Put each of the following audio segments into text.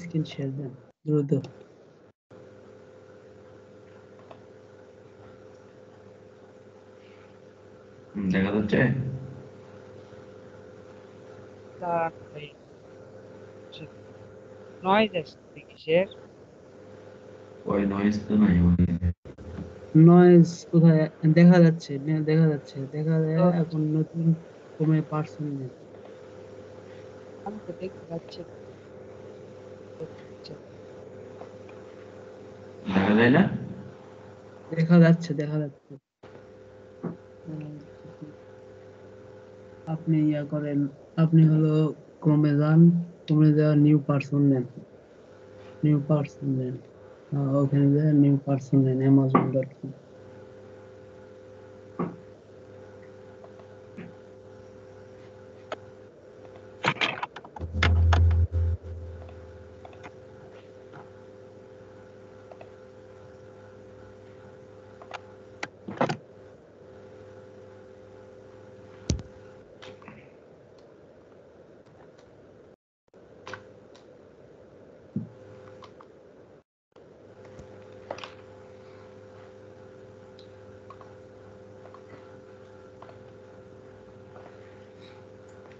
Screen share দেন দ্রুত। দেখা যাচ্ছে? নয়েজ আসছে কিসের? ওই নয়েজ তো নাই। নয়েজ কোথায় দেখা যাচ্ছে? দেখা যাচ্ছে, দেখা যায় এখন নতুন কমে পার্সন নেই। আমি তো দেখতে পাচ্ছি না। দেখা যায় না? দেখা যাচ্ছে, দেখা যাচ্ছে। আপনি ইয়া করেন, আপনি হলো ক্রমে যান, ক্রমে যাওয়া নিউ পার্সন নেন, নিউ পার্সন নেন। ওখানে যায় নিউ পার্সন নেন amazon.com।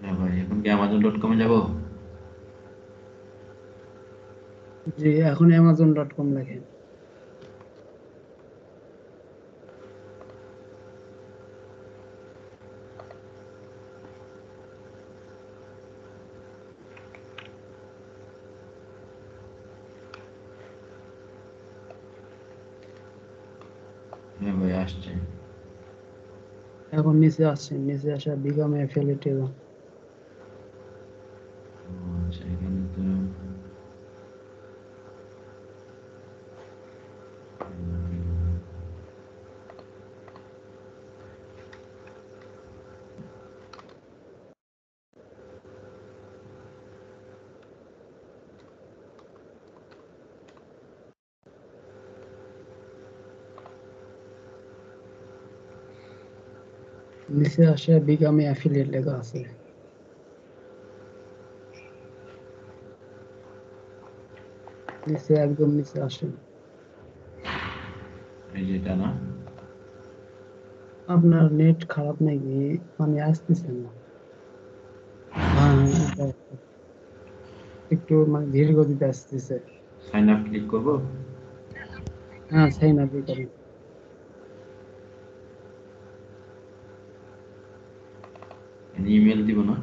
হ্যাঁ ভাই, এখন কি amazon.com এ যাবো? জি, এখন amazon.com লেখেন। হ্যাঁ ভাই, আসছে। এখন নিচে আসছেন, নিচে আসা বিকাম অ্যাফিলিয়েট। আচ্ছা, এখানে তো নিচে আসে বিকাম অ্যাফিলিয়েট লেখা আছে। নিচে একদম নিচে আসেন। এই যেটা না? আপনার নেট খারাপ নাকি? মানে আসতেছে না। হ্যাঁ, একটু মানে ধীর গতিতে আসতেছে। সাইন আপ ক্লিক করবো? হ্যাঁ, সেই না করেন। ইমেল দিব না?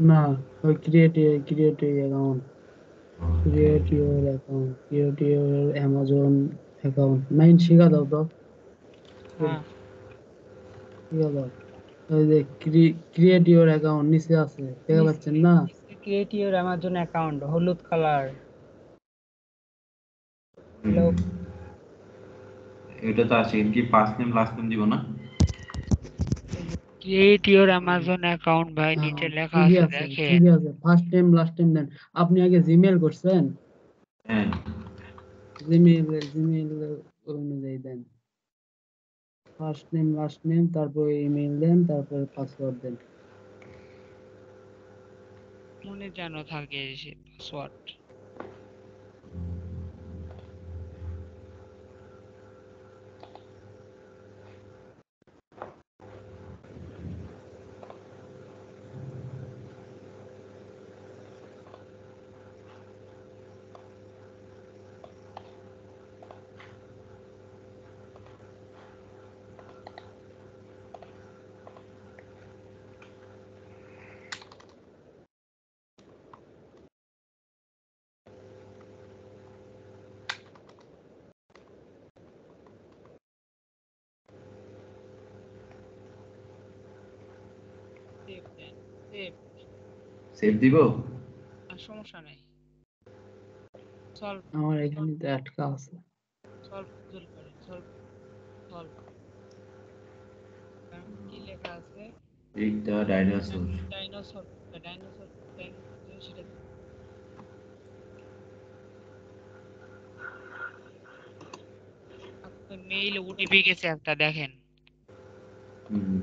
না, ওই create account, create your Amazon account. মাইন শিখা দাও তো, হ্যাঁ, শিখা দাও। ওই যে ক্রিয়েট ইউর অ্যাকাউন্ট নিচে আছে, দেখা পাচ্ছেন না? ক্রিয়েট ইউর অ্যামাজন অ্যাকাউন্ট, হলুদ কালার। হ্যালো, হুম, এটা তো আছে। কি ফার্স্ট নেম লাস্ট নেম দিব না? ক্রিয়েট ইউর অ্যামাজন অ্যাকাউন্ট ভাই, নিচে লেখা ঠিকই আছে আছে, দেখেন। ঠিকই আছে। ফার্স্ট টাইম লাস্ট টাইম দেন। আপনি আগে জিমেল করছেন? হ্যাঁ। জিমেল অনুযায়ী দেন। ফার্স্ট নেম লাস্ট নেম, তারপর ইমেল দেন, তারপর পাসওয়ার্ড দেন। মনে যেন থাকে সে পাসওয়ার্ড। সেভ দেন, সেভ। সেভ দিব? আর সমস্যা নাই। সলভ, আমার এখানে তো আটকা আছে। সলভ জল করেন, সলভ, সলভ। কি লেখা আছে? Pick the dinosaur. Dinosaur, dinosaur, dinosaur সেটা আপনার মেইল ওটিপি গেছে একটা, দেখেন। হুম।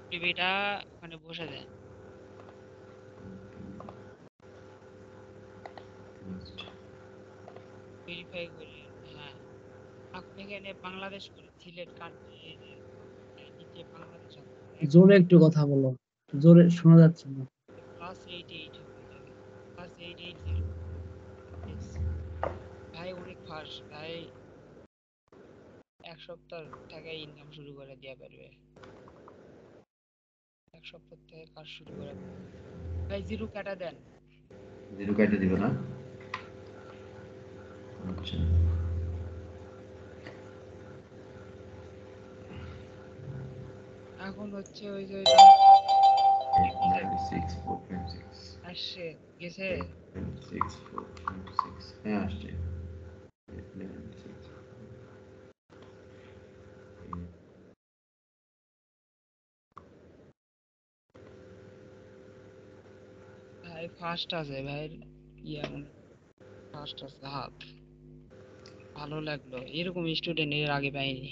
ওটিপিটা ওখানে বসে দেন। আকফাই করে, হ্যাঁ আকফাই এখানে বাংলাদেশ করে সিলেট কান্ট্রি, এই যে নিচে বাংলাদেশ আছে জোরে একটু কথা বলো, জোরে শোনা যাচ্ছে না। +88 হয়ে যাবে, +880। Yes, ভাই অনেক ফাস্ট ভাই, এক সপ্তাহ টাকায় ইনকাম শুরু করে দেওয়া পারবে, এক সপ্তাহ থেকে কাজ শুরু করে। ভাই জিরো কাটা দেন। জিরো কাটে দিবে না? আচ্ছা এখন হচ্ছে ওই যে 89645 আসছে গেছে। 89645 হ্যাঁ আসছে। 896 ভাই ফাস্ট আছে ভাই, ইয়া ফাস্ট আছে হাত, ভালো লাগলো, এরকম স্টুডেন্ট এর আগে পাইনি।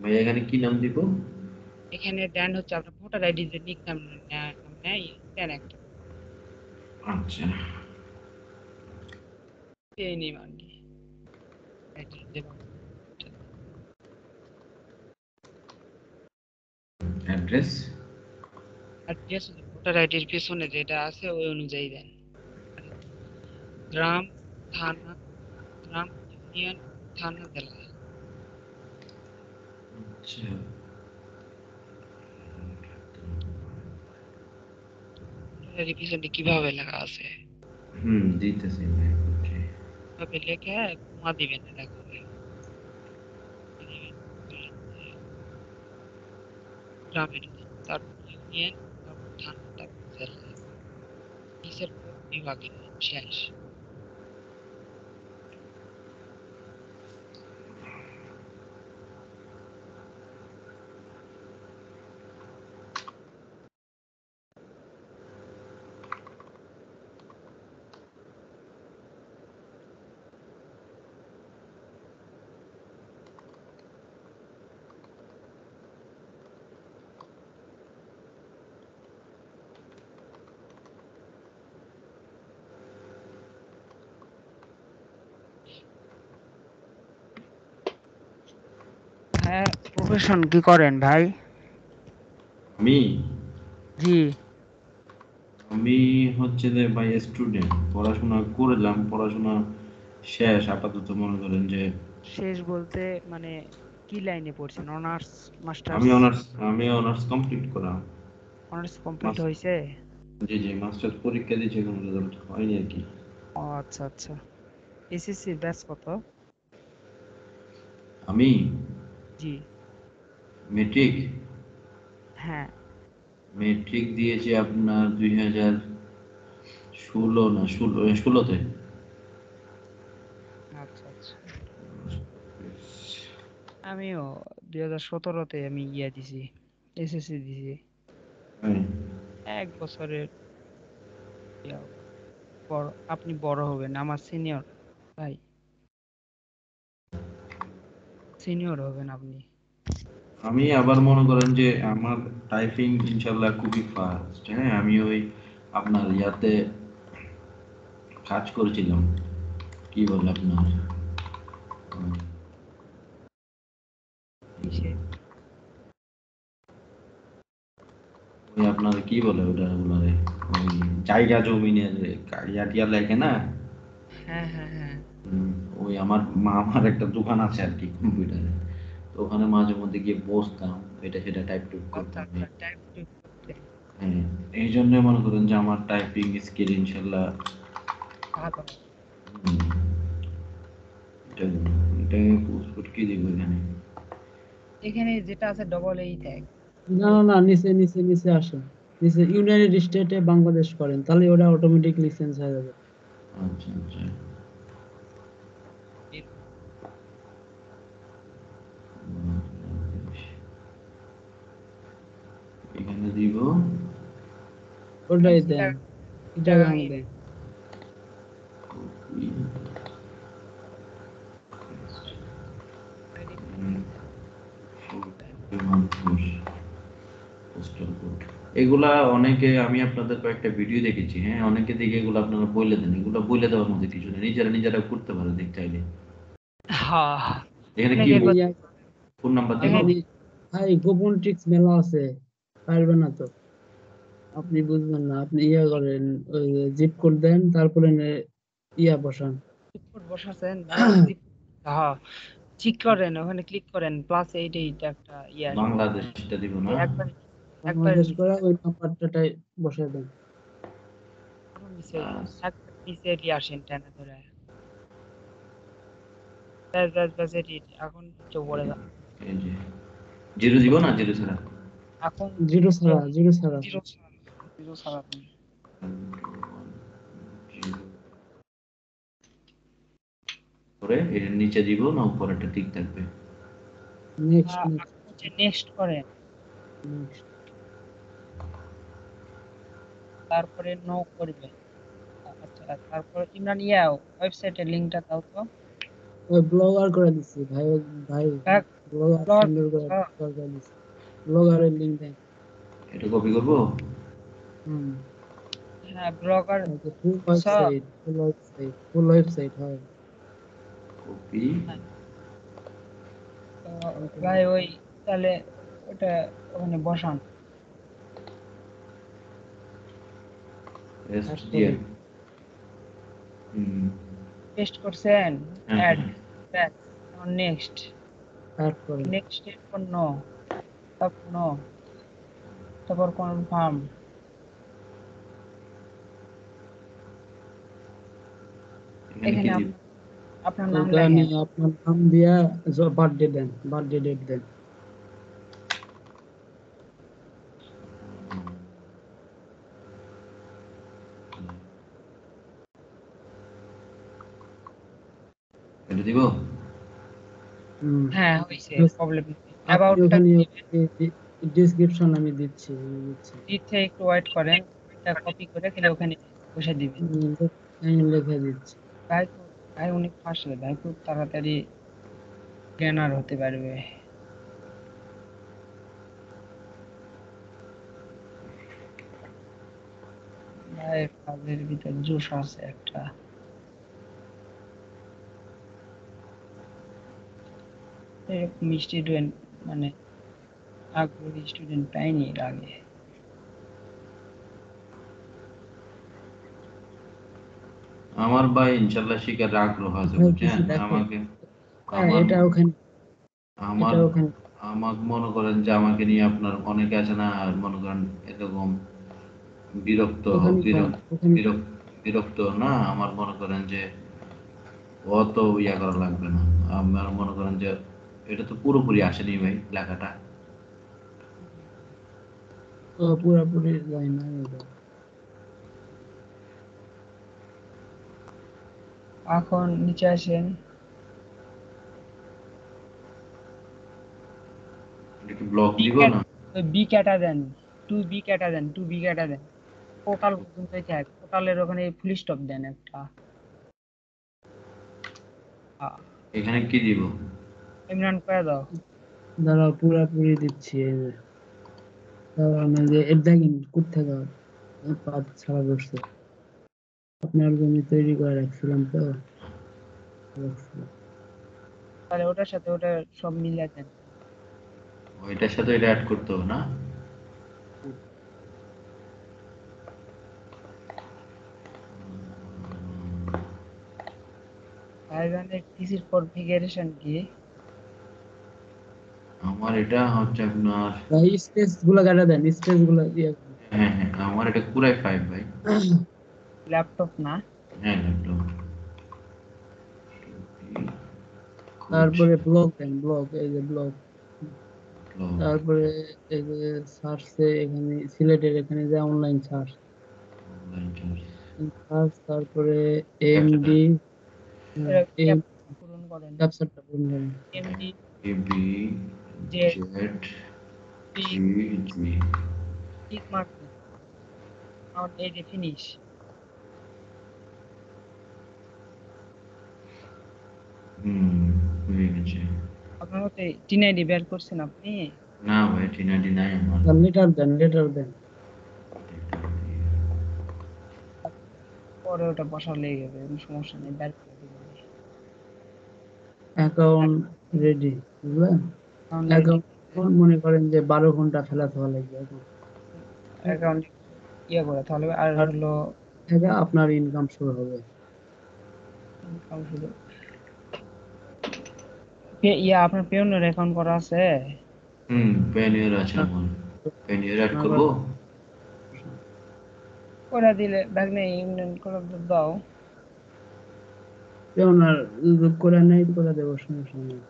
ভাই এখানে কি নাম দিব? এখানে দেন হচ্ছে আপনার ভোটার আইডি যে নিক নাম নেয় দেন একটা, আচ্ছা এই নিন আর কি, address দেবেন। অ্যাড্রেস। অ্যাড্রেস ভোটার আইডির পিছনে যেটা আছে ওই অনুযায়ী দেন, গ্রাম, থানা, গ্রাম, ইউনিয়ন, থানা, জেলা। আচ্ছা ভোটার আইডির পিছনে কিভাবে লেখা আছে দিতেছি ভাই, ওকে। ভাবে লেখে কমা দিবেন না, দেখো দিবেন, গ্রামের নাম, তারপর ইউনিয়ন, তারপর থানা, তারপর জেলা, নিচের পর বিভাগের নাম শেষ। হ্যাঁ, প্রফেশন কি করেন ভাই? আমি জি, আমি হচ্ছে যে ভাই স্টুডেন্ট, পড়াশোনা করলাম, পড়াশোনা শেষ আপাতত। মনে করেন যে শেষ বলতে মানে কি লাইনে পড়ছেন, অনার্স, আমি মাস্টার্স? অনার্স আমি অনার্স কমপ্লিট করা। অনার্স কমপ্লিট মাস- হয়েছে? জি জি, মাস্টার্স পরীক্ষা দিয়েছি, কোনো রেজাল্ট হয়নি আর কি। ও আচ্ছা আচ্ছা, এসএসসি ব্যাচ কত? আমি জি, মেট্রিক হ্যাঁ, মেট্রিক দিয়েছি আপনার 2016 না 16তে। আচ্ছা আচ্ছা। আমিও 2017-তে আমি ইয়া দিছি, এসএসসি দিছি, হ্যাঁ। এক বছরের ইয়া। বড়, আপনি বড় হবেন, আমার সিনিয়র ভাই, সিনিয়র হবেন আপনি। আমি আবার মনে করেন যে আমার টাইপিং ইনশাল্লাহ খুবই ফাস্ট। হ্যাঁ, আমি ওই আপনার ইয়াতে কাজ করেছিলাম, কি বলে আপনার উম, কিসে? ওই আপনার কি বলে ওটা আপনারে, ওই জায়গা জমিনের ইয়া টিয়া লেখে না। হ্যাঁ হ্যাঁ হ্যাঁ। উম, ওই আমার একটা দোকান আছে আর কি কম্পিউটারে, তো ওখানে মাঝে মধ্যে গিয়ে বসতাম, এটা সেটা টাইপ টুইপ আচ্ছা করতাম। আচ্ছা, টাইপ টুইপ করতেন। হ্যাঁ, এই জন্য মনে করেন যে আমার টাইপিং স্কিল ইনশাল্লাহ। ভালো। হুম, এটা এটা পুষ্পট কি দিব এখানে? এখানে যেটা আছে ডবল এই ট্যাগ। না না না, নিচে নিচে নিচে আসেন, নিচে ইউনাইটেড স্টেটে বাংলাদেশ করেন, তাহলে ওটা অটোমেটিক লিসেন্স হয়ে যাবে। আচ্ছা আচ্ছা। এখানে দিব। ওটাই দেন, চিটাগাং চিটাগাং দেন। পোস্টাল কোড এগুলা অনেকে আমি আপনাদের কয়েকটা ভিডিও দেখেছি, হ্যাঁ অনেকে দেখে এগুলো আপনারা বলে দেন, এগুলো বলে দেওয়ার মধ্যে কিছু নেই, নিজেরা করতে পারে দেখতে চাইলে। হ্যাঁ, এখানে কি অনেকে ইয়া, ফোন নাম্বার দিব? দেখেন আপনি ভাই গোপন ট্রিক্স মেলা আছে, পারবেন না তো, আপনি বুঝবেন না। আপনি ইয়া করেন, ওই জিপ কোড দেন, তারপরে ইয়া বসান। জিপকোড বসাছেন ভাই, হ্যাঁ চেক করেন, ওখানে ক্লিক করেন +88 একটা ইয়ে আসবে, বাংলাদেশটা দিব না? একবার একবার বাংলাদেশ করে ওই নাম্বারটাই বসাই দেন। আরো নিচে, আচ্ছা, একবার নিচে দিয়ে আসেন টেনে ধরে, ব্যাস এটি এখন নিচে পড়ে যান। এই যে জিরো দিব না, জিরো ছাড়া? এখন জিরো ছাড়া, জিরো ছাড়া। জিরো জিরো ছাড়া আপনি করে এর নিচে দিব না উপরে একটা টিক থাকবে? নেক্সট, নেক্সট, এখন হচ্ছে নেক্সট করেন, নেক্সট। তারপরে নো করবেন। আচ্ছা, তারপর ইমরান ইয়া ওয়েবসাইটের লিংকটা দাও তো। ওই ব্লগার করে দিচ্ছি ভাই, ভাই ব্যাক ব্লগার ব্লগ, সুন্দর করে ব্লগার করে দিচ্ছি। ব্লগারের লিঙ্ক দেন। এটা কপি করব? হুম। হ্যাঁ ব্লগার ফুল সব, website, full website, full website হয়। কপি তো ভাই ওই তাহলে ওটা ওখানে বসান। Add SDF. করেন, হুম। পেস্ট করছেন, হ্যাঁ অ্যাড, হ্যাঁ। ব্যাস, এখন নেক্সট, অ্যাড করেন। নেক্সট এরপর নো, তারপর নো, তারপর কনফার্ম। এখানে কি এখানে দিব? আপনার আপনার নাম ওখানে লেখেন। আপনার নাম দিয়া বার্থডে দেন, বার্থডে ডেট দেন। এটা দিব? হুম। হ্যাঁ হয়েছে, প্রবলেম নেই, আপনি অ্যাবাউটটা ওখানে দিবেন। ডিসক্রিপশন আমি দিচ্ছি। দিচ্ছে একটু ওয়েট করেন, এটা কপি করে খেলে ওখানে বসে দিবেন। আমি লিখে দিচ্ছি। ভাই তো, ভাই অনেক ফাঁসে, ভাই খুব তাড়াতাড়ি জ্ঞানার হতে পারবে। ভাই কাজের ভিতর জোশ আছে একটা, এরকম স্টুডেন্ট মানে আগ্রহী স্টুডেন্ট পাইনি এর আগে। আমার ভাই ইনশাল্লাহ শিখার আগ্রহ আছে ভাই বুঝছেন। কিছু দেখেন। আমাকে হ্যাঁ, আমার এটা ওখানে, আমার এটা ওখানে। আমাকে মনে করেন যে আমাকে নিয়ে আপনার অনেকে আছে না, আর মনে করেন এরকম বিরক্ত ওখানে কন, বিরক্ত ওখানে কন। বিরক্ত বিরক্ত না, আমার মনে করেন যে অত ইয়া করা লাগবে না। আমার মনে করেন যে এটা তো পুরোপুরি আসেনি ভাই লেখাটা। ও পুরাপুরি যায় না এটা। এখন নিচে আসেন, এটা কি ব্লক বি দিব ক্যাট, না? বি ক্যাটা দেন, বি ক্যাটা দেন, বি ক্যাটা দেন, টোটাল পর্যন্তই থাক, টোটালের ওখানে ফুল স্টপ দেন একটা। আহ, এখানে কি দিব? ইমরান করে দাও। দাঁড়াও, পুরাপুরি দিচ্ছি এই যে। দাঁড়াও, আমি যে এটা দেখেন কোথেকে পাত ছাড়া বসছে। আপনার জমি তৈরি করে রাখছিলাম তো, রাখছিলাম। তাহলে ওটার সাথে ওটা সব মিলিয়ে দেন। ওইটার সাথে এটা অ্যাড করতে হবে না? ভাইজানের পিসির কনফিগারেশন কি? আমার এটা হচ্ছে আপনার, ভাই স্পেস গুলা কাটা দেন, স্পেস গুলা ইয়ে করেন। হ্যাঁ হ্যাঁ আমার এটা পুরাই 5 ভাই। ল্যাপটপ না? হ্যাঁ ল্যাপটপ। তারপরে ব্লক দেন, ব্লক, এই যে ব্লক। ব্লক তারপরে এই যে সার্চে এখানে সিলেটের এখানে যে অনলাইন সার্চ, সার্চ, তারপরে ক্যাপচাটা এমডি, এটা এম ক্যাপচার পূরণ করেন, ক্যাপচারটা পূরণ করেন। M D A B Z Z tick, G G. Tick mark দেন, এখন এই যে ফিনিশ। হুম, হয়ে গেছে। আপনার মতে 1080 বের করছেন আপনি? না ভাই 1099 আমার। লেটার দেন, লেটার দেন। পরে ওটা বসালেই হবে, কোনো সমস্যা নেই, বের করে দিব। অ্যাকাউন্ট রেডি, বুঝলেন? অ্যাকাউন্ট মনে করেন যে 12 ঘন্টা ফেলা থাকা লাগবে এখন। অ্যাকাউন্ট ইয়ে করে তাহলে আর আর হলো থেকে আপনার ইনকাম শুরু হবে। ইনকাম শুধু ইয়া আপনার পেওনের অ্যাকাউন্ট করা আছে? পেনিয়ার আছে আমার। পেনিয়ার অ্যাড করব। করে দিলে ভাগ্নে ইউনিয়ন করে দাও। পেওনার করে নেই, করে দেবো, সমস্যা নেই।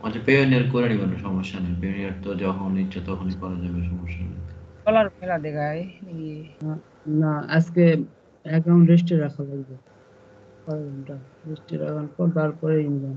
আচ্ছা পেনিয়ার করে নিবেন, সমস্যা নেই। পেনিয়ার তো যখন ইচ্ছা তখনই করা যাবে, সমস্যা নেই। ডলার খেলা দেখায় নাকি? না, আজকে অ্যাকাউন্ট রেজিস্টার রাখা লাগবে 12 ঘন্টা, রেজিস্টার রাখার পর তারপরে ইনকাম।